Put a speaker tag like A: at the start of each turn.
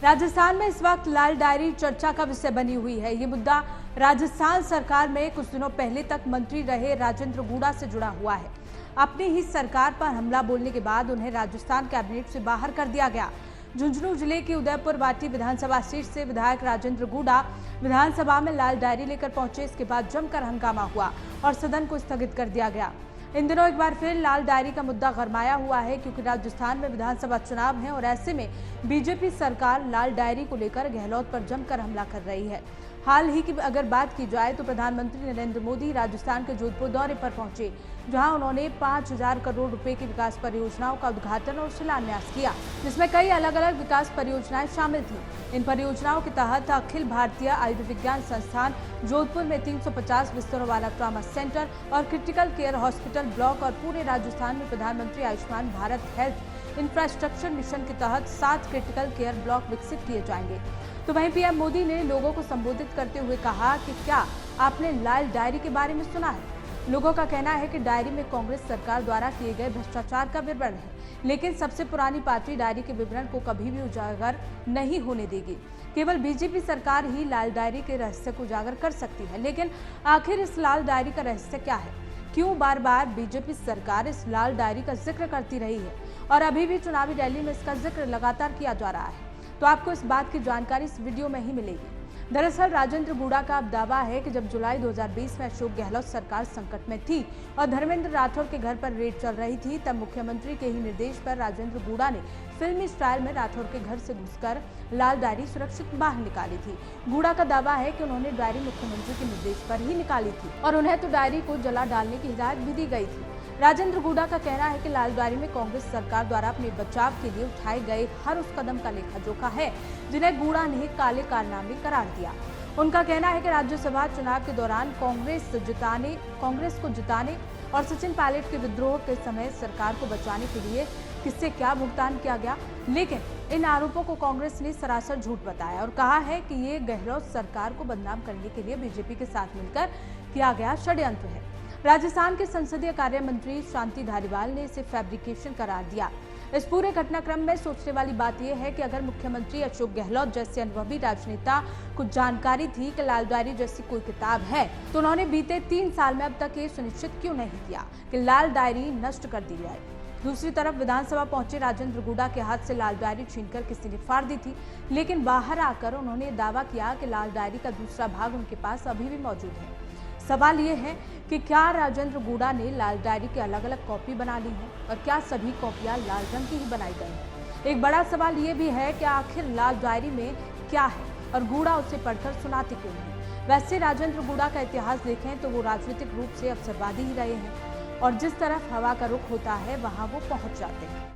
A: राजस्थान में इस वक्त लाल डायरी चर्चा का विषय बनी हुई है। ये मुद्दा राजस्थान सरकार में कुछ दिनों पहले तक मंत्री रहे राजेंद्र गूड़ा से जुड़ा हुआ है। अपनी ही सरकार पर हमला बोलने के बाद उन्हें राजस्थान कैबिनेट से बाहर कर दिया गया। झुंझुनू जिले की उदयपुर वाटी विधानसभा सीट से विधायक राजेंद्र गूड़ा विधानसभा में लाल डायरी लेकर पहुंचे। इसके बाद जमकर हंगामा हुआ और सदन को स्थगित कर दिया गया। इन दिनों एक बार फिर लाल डायरी का मुद्दा गरमाया हुआ है, क्योंकि राजस्थान में विधानसभा चुनाव है और ऐसे में बीजेपी सरकार लाल डायरी को लेकर गहलोत पर जमकर हमला कर रही है। हाल ही की अगर बात की जाए तो प्रधानमंत्री नरेंद्र मोदी राजस्थान के जोधपुर दौरे पर पहुंचे, जहां उन्होंने 5,000 करोड़ रुपए की विकास परियोजनाओं का उद्घाटन और शिलान्यास किया, जिसमें कई अलग अलग विकास परियोजनाएं शामिल थी। इन परियोजनाओं के तहत अखिल भारतीय आयुर्विज्ञान संस्थान जोधपुर में 350 बिस्तरों वाला ट्रॉमा सेंटर और क्रिटिकल केयर हॉस्पिटल ब्लॉक और पूरे राजस्थान में प्रधानमंत्री Ayushman Bharat health infrastructure mission के तहत 7 क्रिटिकल केयर ब्लॉक विकसित किए जाएंगे। तो वहीं पीएम मोदी ने लोगों को संबोधित करते हुए कहा कि क्या आपने लाल डायरी के बारे में सुना है। लोगों का कहना है कि डायरी में कांग्रेस सरकार द्वारा किए गए भ्रष्टाचार का विवरण है, लेकिन सबसे पुरानी पार्टी डायरी के विवरण को कभी भी उजागर नहीं होने देगी। केवल बीजेपी सरकार ही लाल डायरी के रहस्य को उजागर कर सकती है। लेकिन आखिर इस लाल डायरी का रहस्य क्या है? क्यों बार बार बीजेपी सरकार इस लाल डायरी का जिक्र करती रही है और अभी भी चुनावी रैली में इसका जिक्र लगातार किया जा रहा है? तो आपको इस बात की जानकारी इस वीडियो में ही मिलेगी। दरअसल राजेंद्र गूड़ा का अब दावा है कि जब जुलाई 2020 में अशोक गहलोत सरकार संकट में थी और धर्मेंद्र राठौर के घर पर रेड चल रही थी, तब मुख्यमंत्री के ही निर्देश पर राजेंद्र गूड़ा ने फिल्मी स्टाइल में राठौर के घर से घुसकर लाल डायरी सुरक्षित बाहर निकाली थी। गूड़ा का दावा है कि उन्होंने डायरी मुख्यमंत्री के निर्देश पर ही निकाली थी और उन्हें तो डायरी को जला डालने की हिदायत भी दी गई थी। राजेंद्र गूड़ा का कहना है कि लाल डायरी में कांग्रेस सरकार द्वारा अपने बचाव के लिए उठाए गए हर उस कदम का लेखा जोखा है, जिन्हें गूड़ा ने काले कारनामे करार दिया। उनका कहना है कि राज्यसभा चुनाव के दौरान कांग्रेस को जिताने और सचिन पायलट के विद्रोह के समय सरकार को बचाने के लिए किससे क्या भुगतान किया गया, लेकिन इन आरोपों को कांग्रेस ने सरासर झूठ बताया और कहा है कि ये गहलोत सरकार को बदनाम करने के लिए बीजेपी के साथ मिलकर किया गया षड्यंत्र है। राजस्थान के संसदीय कार्य मंत्री शांति धारीवाल ने इसे फैब्रिकेशन करार दिया। इस पूरे घटनाक्रम में सोचने वाली बात यह है कि अगर मुख्यमंत्री अशोक गहलोत जैसे अनुभवी राजनेता को जानकारी थी कि लाल डायरी जैसी कोई किताब है, तो उन्होंने बीते 3 साल में अब तक ये सुनिश्चित क्यों नहीं किया कि लाल डायरी नष्ट कर दी जाए। दूसरी तरफ विधानसभा पहुंचे राजेंद्र गूड़ा के हाथ से लाल डायरी छीनकर किसी ने फाड़ दी थी, लेकिन बाहर आकर उन्होंने दावा किया कि लाल डायरी का दूसरा भाग उनके पास अभी भी मौजूद है। सवाल ये है कि क्या राजेंद्र गूड़ा ने लाल डायरी की अलग अलग कॉपी बना ली है और क्या सभी कॉपियां लाल रंग की ही बनाई गई हैं? एक बड़ा सवाल ये भी है कि आखिर लाल डायरी में क्या है और गूड़ा उसे पढ़कर सुनाते क्यों नहीं। वैसे राजेंद्र गूड़ा का इतिहास देखें तो वो राजनीतिक रूप से अवसरवादी ही रहे हैं और जिस तरफ हवा का रुख होता है वहां वो पहुंच जाते हैं।